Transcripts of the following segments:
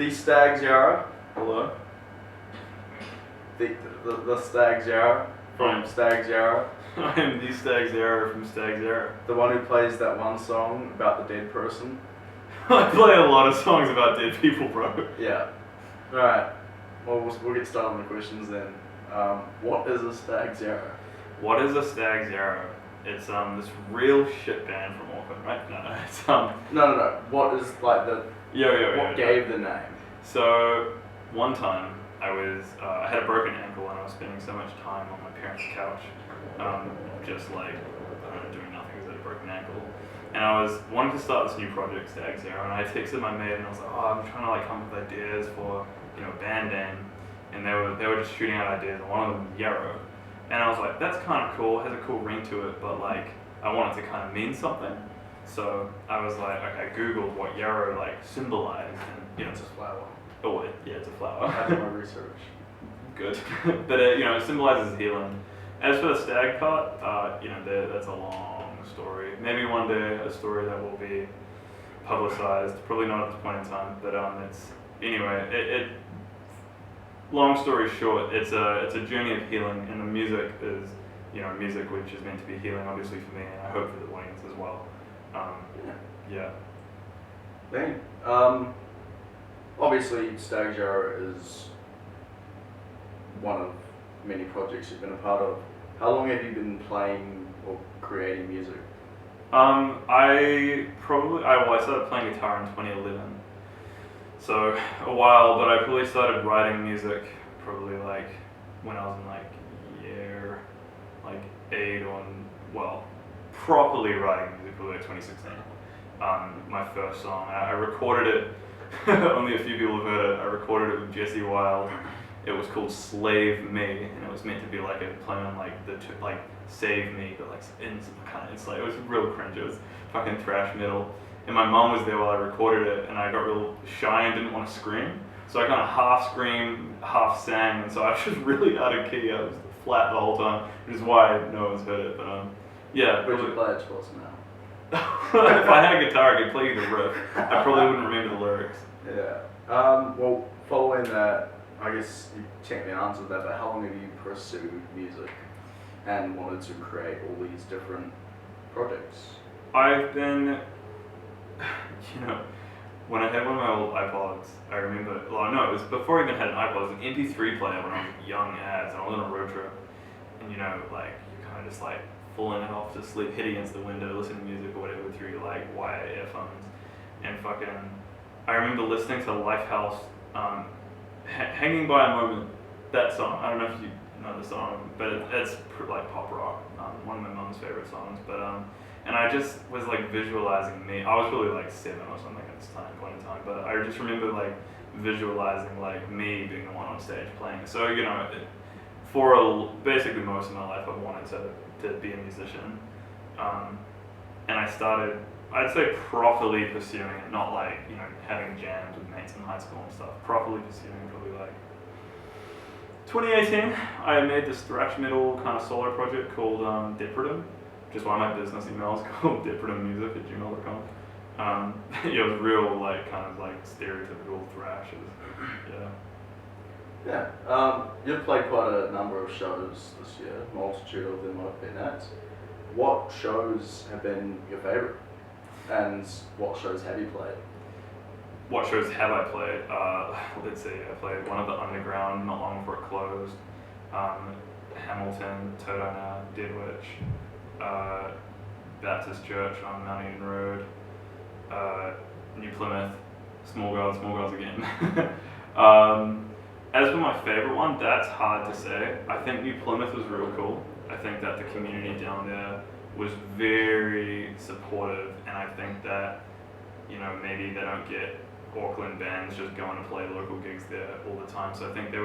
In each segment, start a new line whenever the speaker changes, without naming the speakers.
The Stags Yarrow.
Hello?
The Stags Yarrow from Stags Yarrow.
I am the Stags Yarrow from Stags Yarrow.
The one who plays that one song about the dead person.
I play a lot of songs about dead people, bro.
Yeah. Alright. Well, we'll get started on the questions then. What is a Stags Yarrow?
What is a Stags Yarrow? It's this real shit band from Auckland, right? No, it's
No. What is like the what gave the name?
So one time I had a broken ankle and I was spending so much time on my parents' couch, just like doing nothing because I had a broken ankle. And I was wanting to start this new project, Stags Yarrow, and I texted my mate and I was like, I'm trying to like come up with ideas for a band name, and they were just shooting out ideas, and one of them was Yarrow. And I was like, that's kind of cool, it has a cool ring to it, but like, I want it to kind of mean something. So I was like, okay, Googled what Yarrow like symbolized, and
It's a flower.
Oh, yeah, it's a flower.
I did my research.
Good. But it symbolizes healing. As for the stag part, that's a long story. Maybe one day a story that will be publicized. Probably not at this point in time, but it long story short, it's a journey of healing, and the music is, music which is meant to be healing, obviously for me, and I hope for the audience as well. Yeah.
Then, obviously, Stags Yarrow is one of many projects you've been a part of. How long have you been playing or creating music?
I started playing guitar in 2011. So a while, but I probably started writing music probably like when I was in year 8 properly writing music probably like 2016. My first song, I recorded it. Only a few people have heard it. I recorded it with Jesse Wild. It was called Slave Me, and it was meant to be like a play on Save Me, but it was real cringe. It was fucking thrash metal. And my mom was there while I recorded it, and I got real shy and didn't want to scream. So I kind of half screamed, half sang, and so I was just really out of key. I was flat the whole time, which is why no one's heard it. But yeah.
Would you play it to us now?
If I had a guitar, I could play you the riff. I probably wouldn't remember the lyrics.
Yeah. Well, following that, I guess you technically answered that, but how long have you pursued music and wanted to create all these different projects?
I've been, when I had one of my old iPods, I remember, it was before I even had an iPod, it was an MP3 player when I was young as, and I was on a road trip, and you're kind of just falling off to sleep, hit against the window, listening to music or whatever through wired earphones, and I remember listening to Lifehouse, Hanging by a Moment, that song. I don't know if you know the song, but it's pop rock, one of my mom's favorite songs. But and I just was visualizing me. I was probably 7 or something at this point in time, but I just remember visualizing me being the one on stage playing. So for basically most of my life, I wanted to be a musician, and I started, I'd say, properly pursuing it, not having jams with mates in high school and stuff. Properly pursuing probably 2018. I made this thrash metal kind of solo project called Depredatum, which is why my business email is called depredatummusic@gmail.com. It was real stereotypical thrash.
Yeah. You've played quite a number of shows this year. Multitude of them have been at. What shows have been your favourite? And what shows have you played?
What shows have I played? Let's see, I played one of the Underground not long before it closed. Hamilton, Todona, Dead Witch, Baptist Church on Mount Eden Road, New Plymouth, Small Girls again. As for my favourite one, that's hard to say. I think New Plymouth was real cool. I think that the community down there was very supportive, and I think that maybe they don't get Auckland bands just going to play local gigs there all the time. So I think it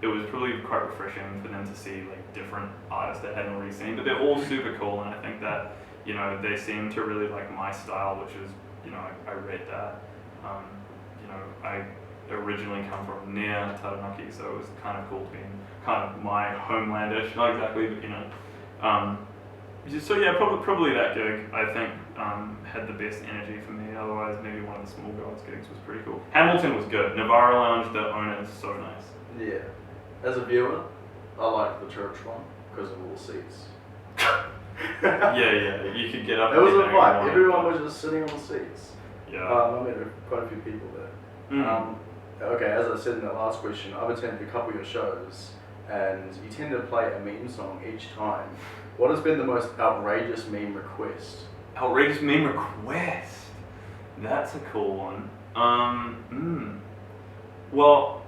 was probably quite refreshing for them to see different artists they hadn't already seen, but they're all super cool, and I think that they seem to really like my style, which is I rate that. I originally come from near Taranaki, so it was kind of cool to be in kind of my homelandish, not exactly, but so yeah, probably that gig. I think had the best energy for me. Otherwise, maybe one of the small guys gigs was pretty cool. Hamilton was good. Navarro Lounge, the owner is so nice.
Yeah. As a viewer, I like the church one because of all the seats.
Yeah, you could get up.
It was a
and
vibe. Everyone was just sitting on the seats.
Yeah.
I met quite a few people there. Okay, as I said in the last question, I've attended a couple of your shows, and you tend to play a meme song each time. What has been the most outrageous meme request?
Outrageous meme request. That's a cool one. Well,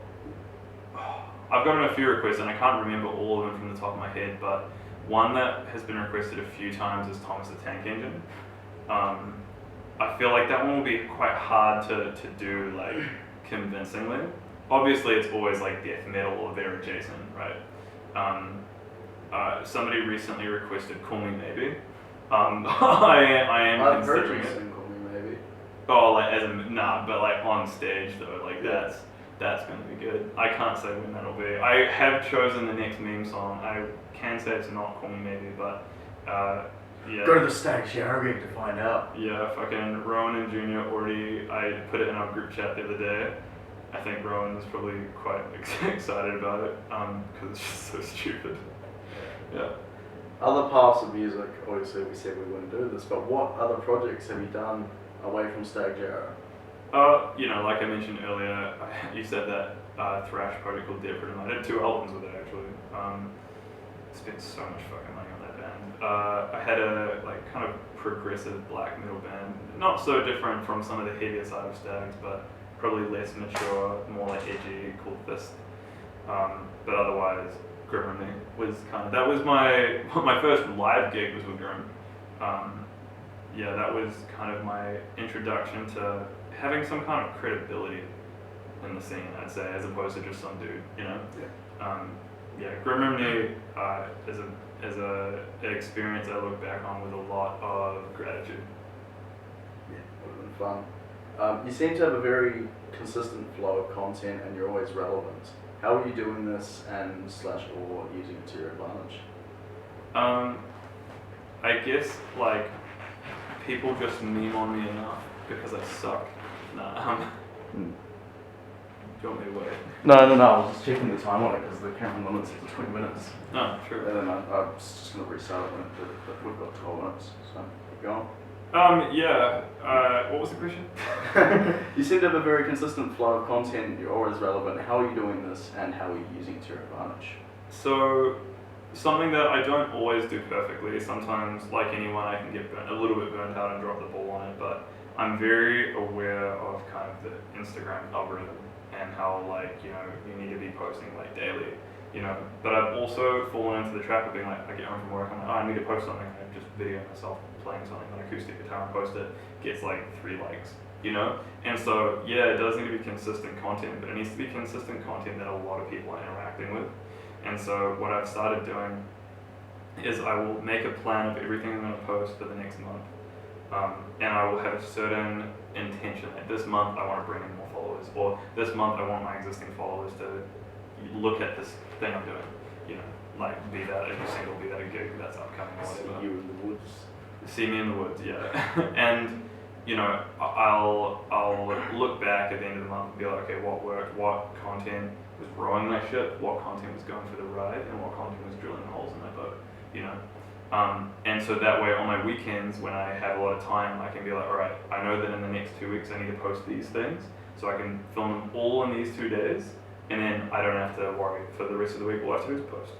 I've gotten a few requests, and I can't remember all of them from the top of my head, but one that has been requested a few times is Thomas the Tank Engine. I feel like that one will be quite hard to do like convincingly. Obviously, it's always like death metal or they're adjacent, right? Somebody recently requested "Call Me Maybe." I am
I've heard
considering
you
it.
sing "Call Me Maybe."
Oh, like but like on stage though, like that's gonna be good. I can't say when that'll be. I have chosen the next meme song. I can say it's not "Call Me Maybe," but yeah.
Go to the Stags Yarrow gig to find out.
Yeah, fucking Rowan and Junior already. I put it in our group chat the other day. I think Rowan was probably quite excited about it because it's just so stupid. Yeah.
Other paths of music, obviously we said we wouldn't do this, but what other projects have you done away from Stags Yarrow?
Like I mentioned earlier, you said that thrash project called Depredator. I did 2 albums with it actually. Spent so much fucking money on that band. I had a like kind of progressive black metal band, not so different from some of the heavier side of Stags, but probably less mature, more like edgy, called Fist. But otherwise, Grim Remedy was that was my first live gig was with Grim. Yeah, that was kind of my introduction to having some kind of credibility in the scene, I'd say, as opposed to just some dude, you know? Yeah. Grim Remedy as a experience I look back on with a lot of gratitude.
Yeah, it would have been fun. You seem to have a very consistent flow of content and you're always relevant. How are you doing this or using it to your advantage?
I guess like people just meme on me enough because I suck. Do you want me to wait?
No, I was just checking the time on it because the camera limits it to 20 minutes.
Oh, true.
And then I was just going to restart it, but we've got 12 minutes, so keep going.
What was the question?
You seem to have a very consistent flow of content, you're always relevant. How are you doing this and how are you using it to your advantage?
So, something that I don't always do perfectly, sometimes like anyone I can get a little bit burnt out and drop the ball on it, but I'm very aware of kind of the Instagram algorithm and how you need to be posting like daily, but I've also fallen into the trap of being like, I get home from work, I'm like, I need to post something, and just video myself playing something, an acoustic guitar and post it, gets like 3 likes, and so yeah, it does need to be consistent content, but it needs to be consistent content that a lot of people are interacting with. And so what I've started doing is I will make a plan of everything I'm going to post for the next month, and I will have a certain intention, like this month I want to bring in more followers, or this month I want my existing followers to look at this thing I'm doing, like be that a new single, be that a gig that's upcoming or whatever.
See you in the woods.
See me in the woods, yeah. And I'll look back at the end of the month and be like, okay, what worked, what content was rowing my ship, what content was going for the ride, and what content was drilling holes in my boat, and so that way on my weekends when I have a lot of time, I can be like, all right, I know that in the next 2 weeks I need to post these things, so I can film them all in these 2 days, and then I don't have to worry for the rest of the week. All I have to do is post,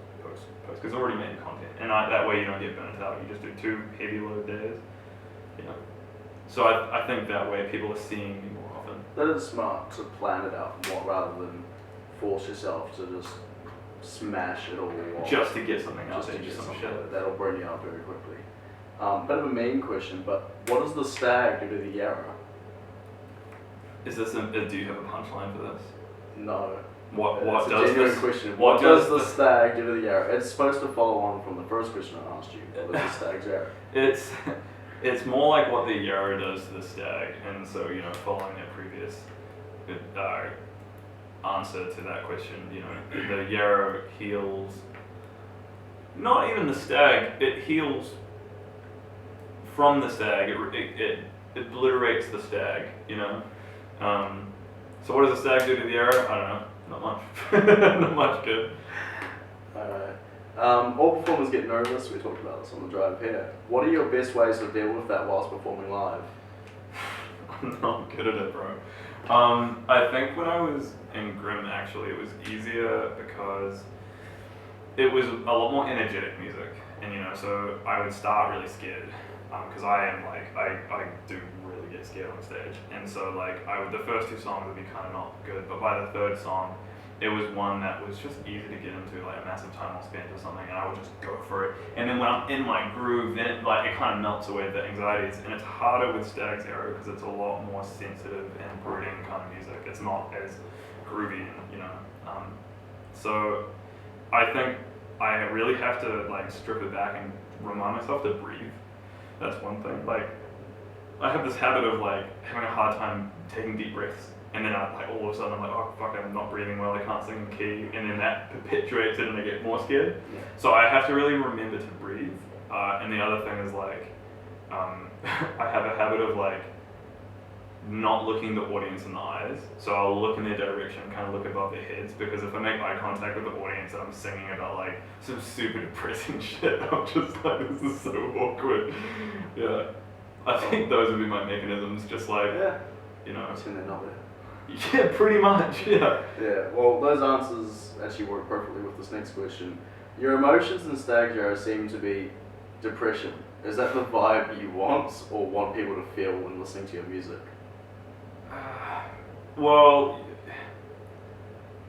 because I already made content, and that way you don't get burnt out. You just do 2 heavy load days, So I think that way people are seeing me more often.
That is smart to plan it out more rather than force yourself to just smash it all.
Just to get something out
just
there,
to get
some
something
shit.
that'll burn you out very quickly. Bit of a mean question, but what does the stag do to the Yarrow?
Is this do you have a punchline for this?
No.
What
It's a
does
genuine
this
question.
what
What does
does
the
the-
stag do to the Yarrow? It's supposed to follow on from the first question I asked you. What does the Stags Yarrow?
It's more like what the Yarrow does to the stag, and so following that previous answer to that question, the Yarrow heals. Not even the stag; it heals from the stag. It obliterates the stag, you know. So what does a stag do to the arrow? I don't know. Not much. Not much good.
Alright. All performers get nervous. We talked about this on the drive here. What are your best ways to deal with that whilst performing live?
I'm not good at it, bro. I think when I was in Grimm, actually, it was easier because it was a lot more energetic music, and you know, so I would start really scared, because I do really get scared on stage, and so like the first two songs would be kind of not good, but by the third song, it was one that was just easy to get into, like a massive time well spent or something, and I would just go for it. And then when I'm in my groove, then it kind of melts away the anxieties. And it's harder with Stags Yarrow because it's a lot more sensitive and brooding kind of music. It's not as groovy, you know. So I think I really have to like strip it back and remind myself to breathe. That's one thing. Like I have this habit of like having a hard time taking deep breaths. And then all of a sudden I'm like, oh fuck, I'm not breathing well, I can't sing the key, and then that perpetuates it and I get more scared. Yeah. So I have to really remember to breathe. And the other thing is like, I have a habit of like not looking the audience in the eyes. So I'll look in their direction, kind of look above their heads, because if I make eye contact with the audience and I'm singing about like some super depressing shit, I'm just like, this is so awkward. Yeah. I think those would be my mechanisms, just like, you know.
Pretend they're not there.
Yeah, pretty much, yeah.
Yeah, well, those answers actually work perfectly with this next question. Your emotions in Stags Yarrow seem to be depression. Is that the vibe you want or want people to feel when listening to your music?
Well,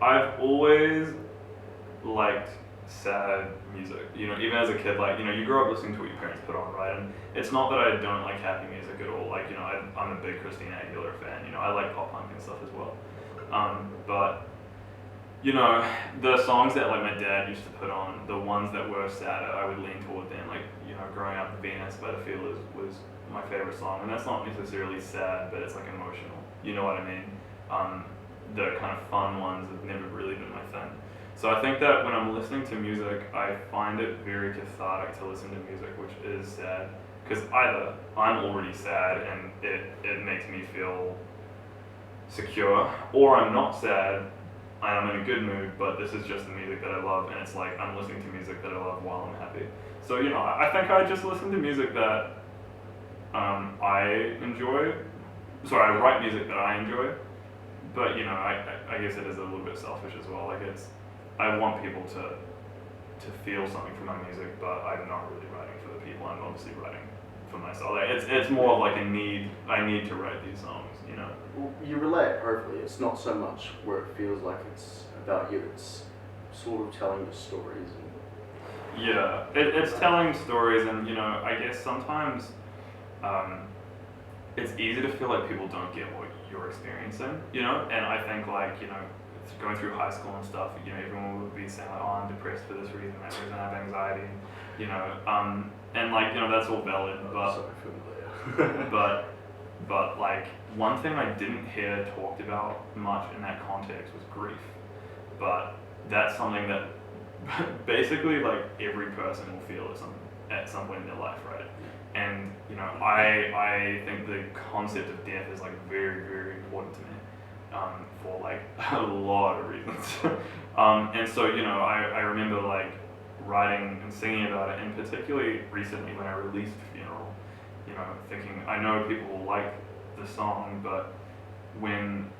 I've always liked sad music. You know, even as a kid, like, you know, you grow up listening to what your parents put on, right? And it's not that I don't like happy music at all. Like, you know, I'm a big Christina Aguilera fan. You know, I like pop punk and stuff as well. But, you know, the songs that like my dad used to put on, the ones that were sadder, I would lean toward them. Like, you know, growing up, Venus by the Feelers was my favorite song, and that's not necessarily sad, but it's like emotional. You know what I mean? The kind of fun ones have never really been my thing. So I think that when I'm listening to music, I find it very cathartic to listen to music which is sad, because either I'm already sad and it makes me feel secure, or I'm not sad and I'm in a good mood, but this is just the music that I love, and it's like I'm listening to music that I love while I'm happy. So, you know, I think I just listen to music that I enjoy. Sorry, I write music that I enjoy, but you know, I guess it is a little bit selfish as well. Like I want people to feel something from my music, but I'm not really writing for the people. I'm obviously writing for myself. Like it's more of like a need. I need to write these songs, you know.
Well, you relate perfectly. It's not so much where it feels like it's about you. It's sort of telling your stories. And
yeah, it's telling stories, and you know, I guess sometimes it's easy to feel like people don't get what you're experiencing, you know. And I think like, you know, going through high school and stuff, you know, everyone would be saying like, oh, I'm depressed for this reason, that reason, I have anxiety, you know, and like, you know, that's all valid, but like, one thing I didn't hear talked about much in that context was grief, but that's something that basically like every person will feel at some point in their life, right? And you know, I think the concept of death is like very, very important to me. For like a lot of reasons. And so, you know, I remember like writing and singing about it, and particularly recently when I released Funeral, you know, thinking, I know people will like the song, but when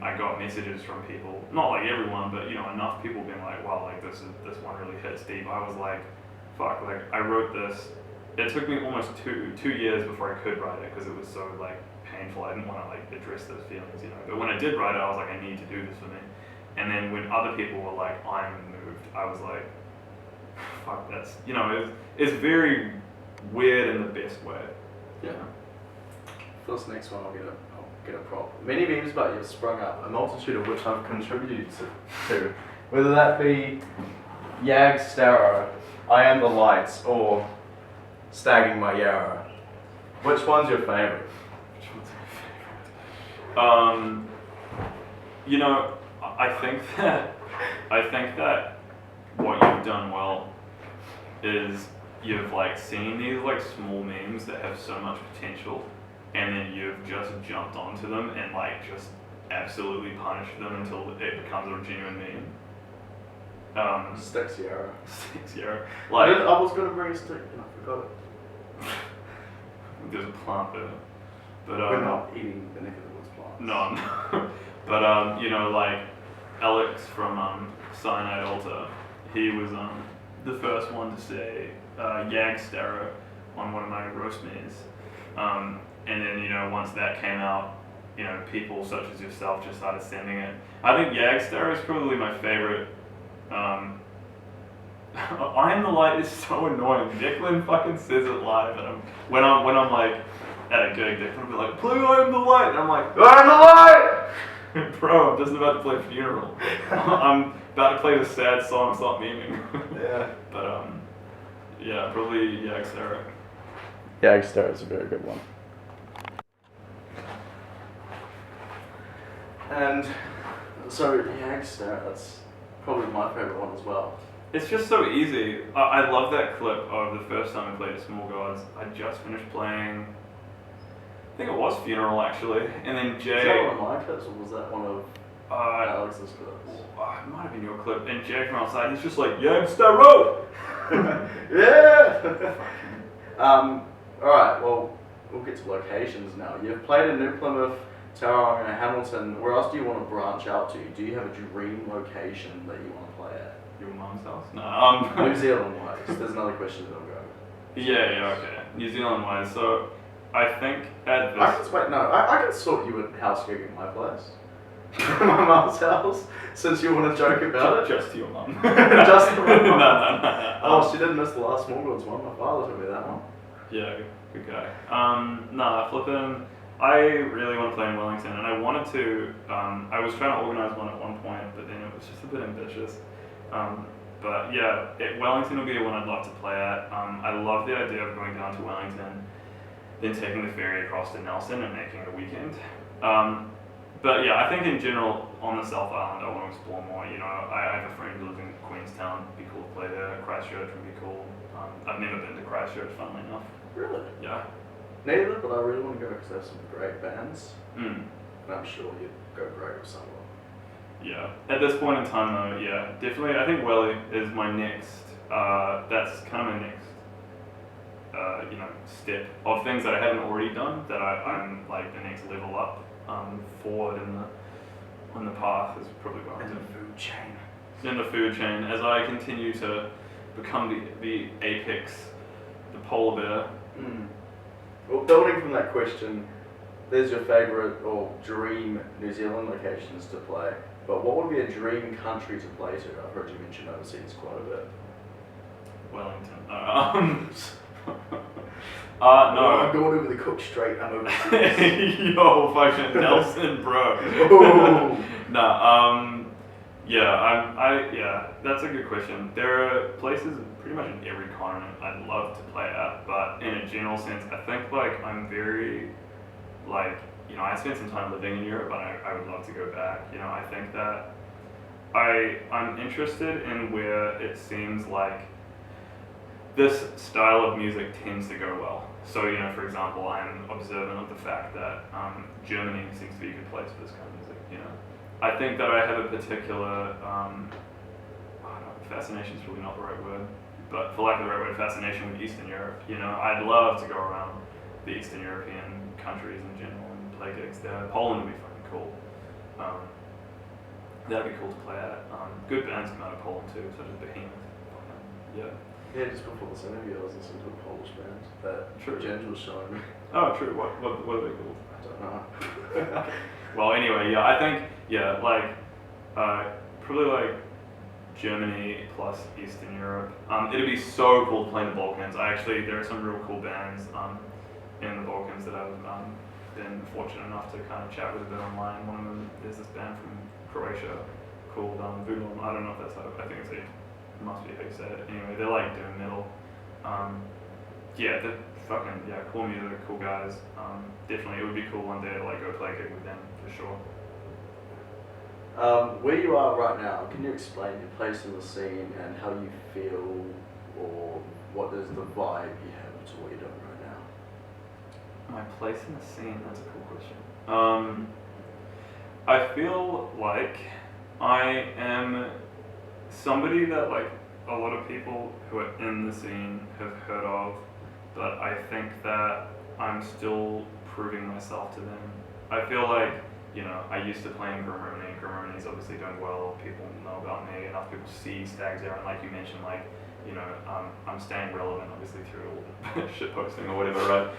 I got messages from people, not like everyone, but you know, enough people being like, wow, like this one really hits deep, I was like, fuck, like I wrote this. It took me almost two years before I could write it, because it was so like painful. I didn't want to like address those feelings, you know. But when I did write it, I was like, I need to do this for me. And then when other people were like, I'm moved, I was like, fuck, that's, you know, it's very weird in the best way.
Yeah. For this next one, I'll get a prop. Many memes about you have sprung up, a multitude of which I've contributed to. Whether that be Stags Yarrow, I Am the Lights, or Stagging My Yarrow. Which one's your favourite?
You know, I think that what you've done well is you've like seen these like small memes that have so much potential, and then you've just jumped onto them and like just absolutely punished them until it becomes a genuine meme.
Stags Yarrow.
Stags Yarrow.
I was gonna bring a stick and I forgot it.
There's a plant there, but
we're not eating the neck of the woods plants.
No. But you know, like Alex from Cyanide Altar, he was the first one to say Stags Yarrow on one of my roast me's, and then you know once that came out, you know people such as yourself just started sending it. I think Stags Yarrow is probably my favorite. I am the light is so annoying. Declan fucking says it live, and when I'm like at a gig, Declan will be like, "Play I am the light," and I'm like,
"I am the light!"
Bro, I'm just about to play Funeral. I'm about to play the sad song, stop memeing.
Yeah.
But yeah, probably Stags Yarrow.
Stags Yarrow is a very good one. And so Stags Yarrow, that's probably my favourite one as well.
It's just so easy. I love that clip of the first time I played Small Gods. I just finished playing, I think it was Funeral actually, and then Jay...
Was that one of my clips or was that one of Alex's clips?
It might have been your clip, and Jay from outside, he's just like, Stags Yarrow!
Yeah! Alright, well, we'll get to locations now. You've played in New Plymouth, Tauranga and Hamilton. Where else do you want to branch out to? Do you have a dream location that you want to play at?
Your mum's house? No.
New Zealand wise. There's another question that I'll go.
Yeah, okay. New Zealand wise. So I think at this
I can sort you a house gig at my place. My mum's house. Since you want to joke about it.
Just to your mum.
Just to my mum.
No.
Oh, she didn't miss the last Small Gods one. My father told me that one.
Yeah, good guy. Flippin'. I really want to play in Wellington, and I wanted to. I was trying to organise one at one point, but then it was just a bit ambitious. But yeah, Wellington will be the one I'd love to play at. I love the idea of going down to Wellington, then taking the ferry across to Nelson and making it a weekend. But yeah, I think in general on the South Island I want to explore more. You know, I have a friend who lives in Queenstown. It'd be cool to play there. Christchurch would be cool. I've never been to Christchurch, funnily enough.
Really?
Yeah.
Neither, but I really want to go because they have some great bands.
And
I'm sure you'd go great with someone.
Yeah. At this point in time, though, yeah, definitely. I think Welly is my next. That's kind of my next, step of things that I haven't already done. That I'm like the next level up, forward on the path is probably going
in
to
the food chain.
In the food chain, as I continue to become the apex, the polar bear.
Well, building from that question, there's your favourite or dream New Zealand locations to play. But what would be a dream country to play to? I've heard you mention overseas quite a bit.
Wellington. No.
I'm going over the Cook Strait. I'm overseas.
Yo, fucking Nelson, bro. Yeah, that's a good question. There are places pretty much in every continent I'd love to play at, but in a general sense, I think like I'm very, like, you know, I spent some time living in Europe, but I would love to go back. You know, I think that I'm interested in where it seems like this style of music tends to go well. So, you know, for example, I'm observant of the fact that Germany seems to be a good place for this kind of music, you know. I think that I have a particular, fascination is probably not the right word, but for lack of the right word, fascination with Eastern Europe. You know, I'd love to go around the Eastern European countries in general and play gigs there. Poland would be fucking cool. That'd be cool to play at. Good bands come out of Poland too, such as Behemoth. Yeah.
Yeah, just before this interview, I was listening to a Polish band that Jen was showing me.
Oh, true. What are they called?
I don't know.
Well, anyway, yeah, I think, probably like Germany plus Eastern Europe. It'd be so cool to play in the Balkans. There are some real cool bands in the Balkans that I've been fortunate enough to kind of chat with a bit online. One of them, there's this band from Croatia called Vudlom. I don't know if that's how, I think it must be how you say it. Anyway, they're like doing metal. They're fucking, cool music, cool guys. Definitely, it would be cool one day to like go play a gig with them, for sure.
Where you are right now, can you explain your place in the scene and how you feel or what is the vibe you have to what you're doing right now?
My place in the scene, that's a cool question. I feel like I am somebody that like a lot of people who are in the scene have heard of, but I think that I'm still proving myself to them. I feel like, you know, I used to play in Cochrane. Cochrane is obviously doing well. People know about me. Enough people see Stags Yarrow, and like you mentioned, like, you know, I'm staying relevant, obviously, through all the shit posting or whatever, right?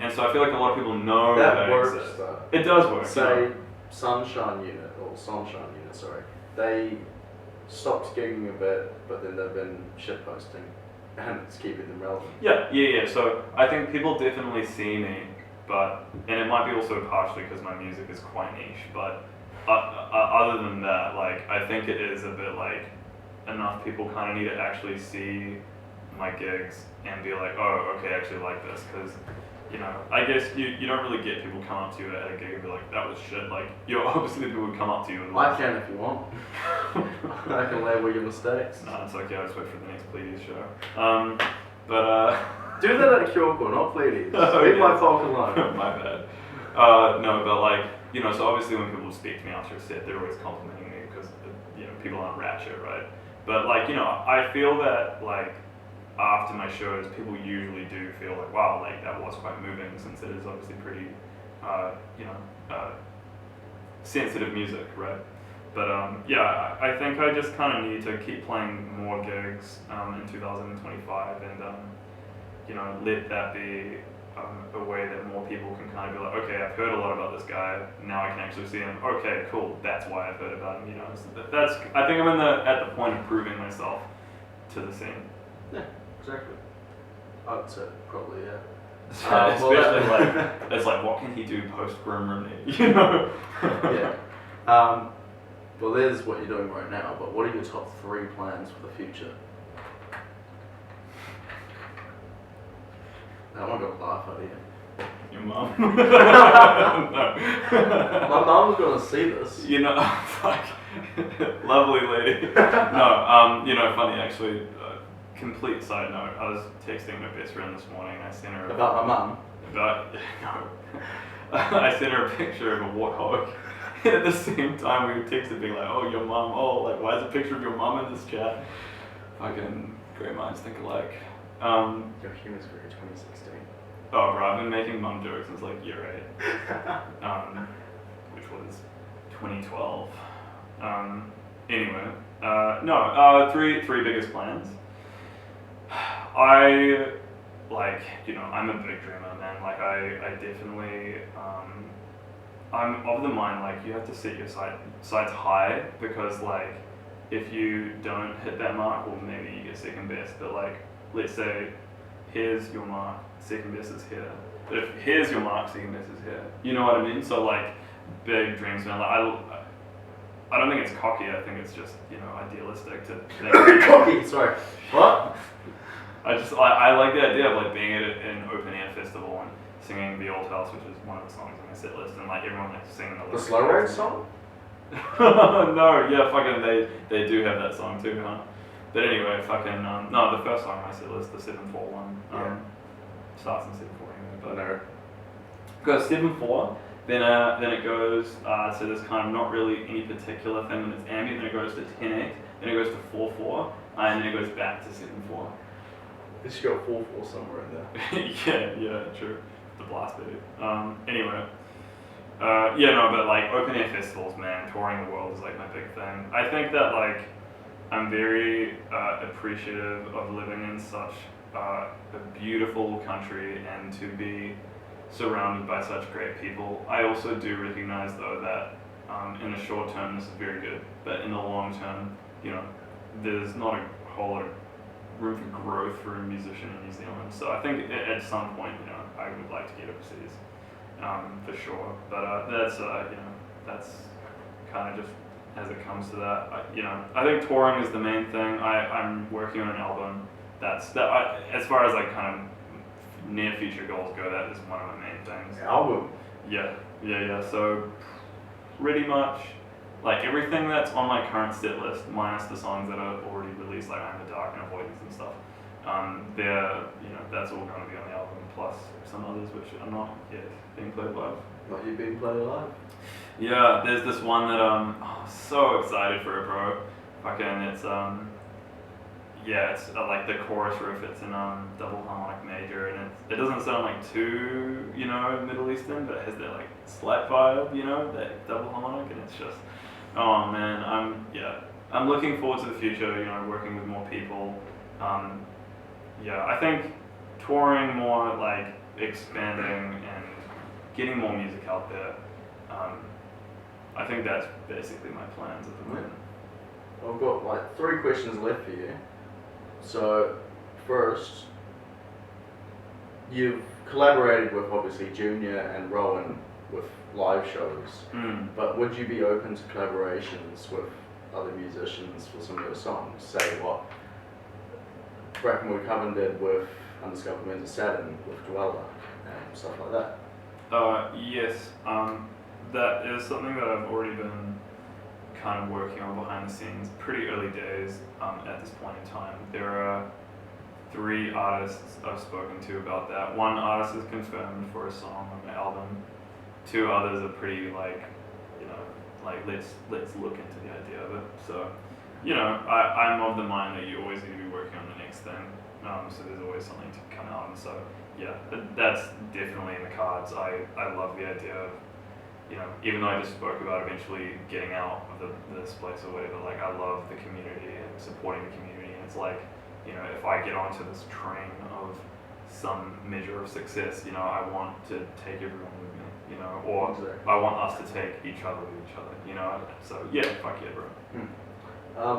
And so I feel like a lot of people know that I
works
exist.
though.
It does work.
Say
you know?
Sunshine Unit, sorry. They stopped gigging a bit, but then they've been shit posting, and it's keeping them relevant.
Yeah. So I think people definitely see me, but, and it might be also partially because my music is quite niche, but other than that, like, I think it is a bit like enough people kind of need to actually see my gigs and be like, oh, okay, I actually like this, because, you know, I guess you don't really get people come up to you at a gig and be like, that was shit. Like, you obviously people would come up to you and
I can if you want. I can label your mistakes.
No, it's okay, I'll just wait for the next Pleiades show.
Do that at Cochrane, not Pleiades.
Oh,
Leave
yeah.
my folk alone.
My bad. No, but like, you know, so obviously when people speak to me after a set, they're always complimenting me because, you know, people aren't ratchet, right? But like, you know, I feel that like after my shows, people usually do feel like, wow, like that was quite moving, since it is obviously pretty, you know, sensitive music, right? But yeah, I think I just kind of need to keep playing more gigs in 2025, and you know, let that be a way that more people can kind of be like, okay, I've heard a lot about this guy, now I can actually see him. Okay, cool, that's why I've heard about him. You know, so that's, I think I'm at the point of proving myself to the scene.
Yeah, exactly. I'd say probably, yeah.
Especially like, it's like, what can he do post Grim Remedy? You know?
Yeah. Well, there's what you're doing right now, but what are your top 3 plans for the future? I want to laugh at you.
Your mum?
No. My mum's gonna see this.
You know, fuck. Lovely lady. No, you know, funny actually. Complete side note. I was texting my best friend this morning. I sent her
About my mum.
No. I sent her a picture of a warthog. And at the same time, we were texting being like, "Oh, your mum. Oh, like, why is a picture of your mum in this chat?" Fucking great minds think alike.
Your humor's very 2016.
Oh, bro, I've been making mum jokes since like year 8, which was 2012. Anyway, no, three biggest plans. I, like, you know, I'm a big dreamer, man. Like, I definitely, I'm of the mind, like, you have to set your sights high, because, like, if you don't hit that mark, well, maybe you get second best, but, like, let's say, here's your mark, second best is here. But if here's your mark, second best is here. You know what I mean? So, like, big dreams, man. Like, I don't think it's cocky, I think it's just, you know, idealistic to think.
Cocky, sorry. What?
I like the idea of like being at an open air festival and singing The Old House, which is one of the songs on my set list, and like everyone like singing the lyrics.
The Slow Road song?
No, yeah, fucking they do have that song too, huh? But anyway, fucking no, the first song on my set list, the 7/4 one, starts in 7/4 anyway, but
No.
goes 7/4. Then it goes to this kind of not really any particular thing, and it's ambient. Then it goes to 10/8. Then it goes to 4/4, and then it goes back to 7/4.
You should go 4/4 somewhere in there.
yeah, true. The blast baby. Anyway, yeah, no, but like open air festivals, man, touring the world is like my big thing. I think that like I'm very appreciative of living in such a beautiful country and to be surrounded by such great people. I also do recognize though that in the short term this is very good, but in the long term, you know, there's not a whole lot of room for growth for a musician in New Zealand. So I think at some point, you know, I would like to get overseas, for sure. But that's you know, that's kind of just as it comes to that. You know, I think touring is the main thing. I'm working on an album. As far as like kind of near future goals go, that is one of my main things.
Album.
Yeah. So pretty much like everything that's on my current set list, minus the songs that are already released, like I'm the Dark and Avoidance and stuff, That's all going to be on the album, plus some others which are not yet being played live.
Not you being played live?
Yeah, there's this one that I'm so excited for it, bro. Fucking, it's like the chorus riff. It's in double harmonic major, and it doesn't sound like too Middle Eastern, but it has that like slight vibe, that double harmonic, and it's just, oh man, I'm looking forward to the future. Working with more people. I think touring more, like expanding and getting more music out there. I think that's basically my plans at the moment.
I've got like 3 questions left for you. So, first, you've collaborated with obviously Junior and Rowan with live shows, but would you be open to collaborations with other musicians for some of your songs? Say what Brackenwood Coven did with Undiscovered Winds of Saturn, with Dweller, and stuff like that.
Yes, that is something that I've already been kind of working on behind the scenes, pretty early days at this point in time. There are 3 artists I've spoken to about that. 1 artist is confirmed for a song on my album. 2 others are pretty like let's look into the idea of it. So, I'm of the mind that you always need to be working on the next thing. So there's always something to come out, and so yeah, that's definitely in the cards. I love the idea of, even though I just spoke about eventually getting out of this place or whatever, like I love the community and supporting the community, and it's like, if I get onto this train of some measure of success, I want to take everyone with me, or exactly. I want us to take each other with each other, so yeah, fuck yeah, bro.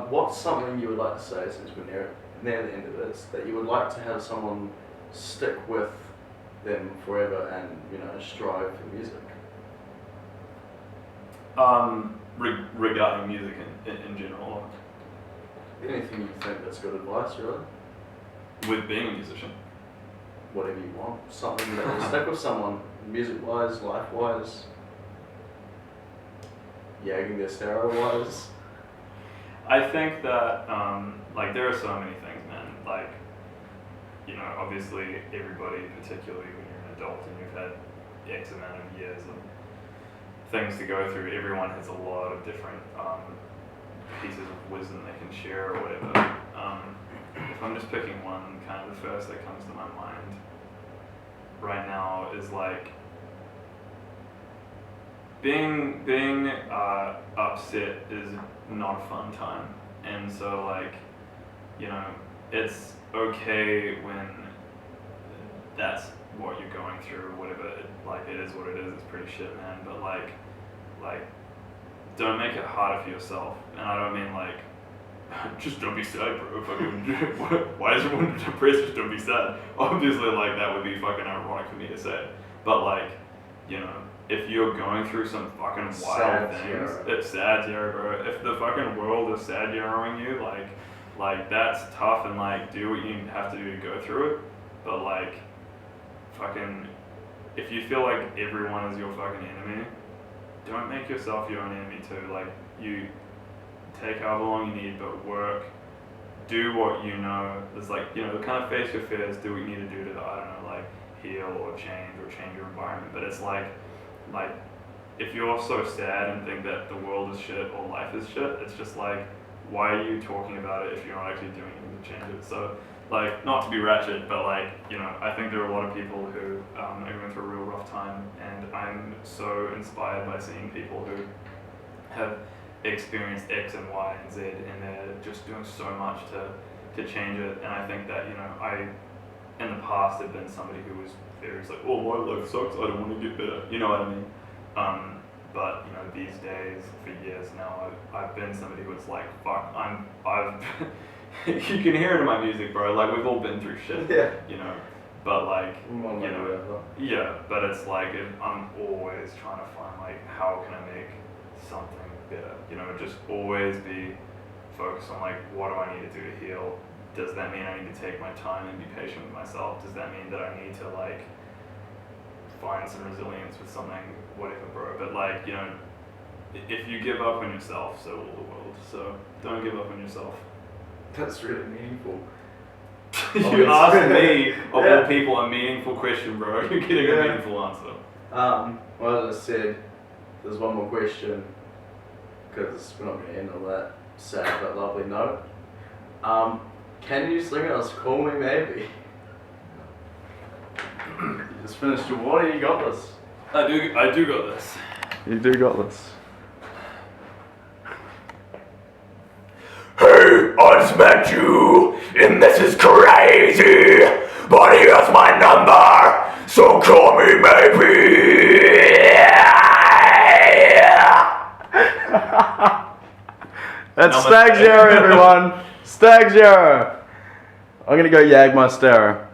What's something you would like to say, since we're near the end of this, that you would like to have someone stick with them forever and, strive for music?
Regarding music in general.
Anything you think that's good advice, really?
With being a musician?
Whatever you want. Something that will stick with someone, music-wise, life-wise, yagging their stereo-wise.
I think that, there are so many things, man. Like, obviously everybody, particularly when you're an adult and you've had X amount of years of things to go through, everyone has a lot of different pieces of wisdom they can share or whatever. If I'm just picking one, kind of the first that comes to my mind right now is like being upset is not a fun time, and so like it's okay when that's what you're going through or whatever. It is what it is. It's pretty shit, man. But like don't make it harder for yourself. And I don't mean like just don't be sad, bro. Fucking why is everyone depressed? Just don't be sad. Obviously, like that would be fucking ironic for me to say. But like, if you're going through some fucking wild things, it's sad, yeah, bro. If the fucking world is sad yarrowing you, like that's tough, and like do what you have to do to go through it. But like, fucking, if you feel like everyone is your fucking enemy, don't make yourself your own enemy too. Like, you take however long you need, but work, do what you know. There's like, kind of face your fears, do what you need to do to, I don't know, like heal or change your environment. But it's like if you're so sad and think that the world is shit or life is shit, it's just like, why are you talking about it if you're not actually doing anything to change it? So like, not to be ratchet, but like, I think there are a lot of people who are going through a real rough time, and I'm so inspired by seeing people who have experienced X and Y and Z, and they're just doing so much to change it. And I think that, I, in the past, have been somebody who was very like, oh, my life sucks, I don't want to get better, you know what I mean? But these days, for years now, I've been somebody who's like, fuck, I've you can hear it in my music, bro. Like, we've all been through shit, But like, yeah. But it's like, I'm always trying to find like, how can I make something better? Just always be focused on like, what do I need to do to heal? Does that mean I need to take my time and be patient with myself? Does that mean that I need to like find some resilience with something, whatever, bro? But like, if you give up on yourself, so will the world. So don't give up on yourself.
That's really meaningful.
You asked me, of all people, a meaningful question, bro. You're getting a meaningful answer.
Well, as I said, there's one more question, because we're not going to end on that sad but lovely note. Can you sing us Call Me Maybe? You just finished your water, you got this.
I do got this.
You do got this.
Hey, I just met you, and this is crazy, but here's my number, so call me maybe.
That's Stags Yarrow, everyone. Stags Yarrow. I'm gonna go Yag my Stara.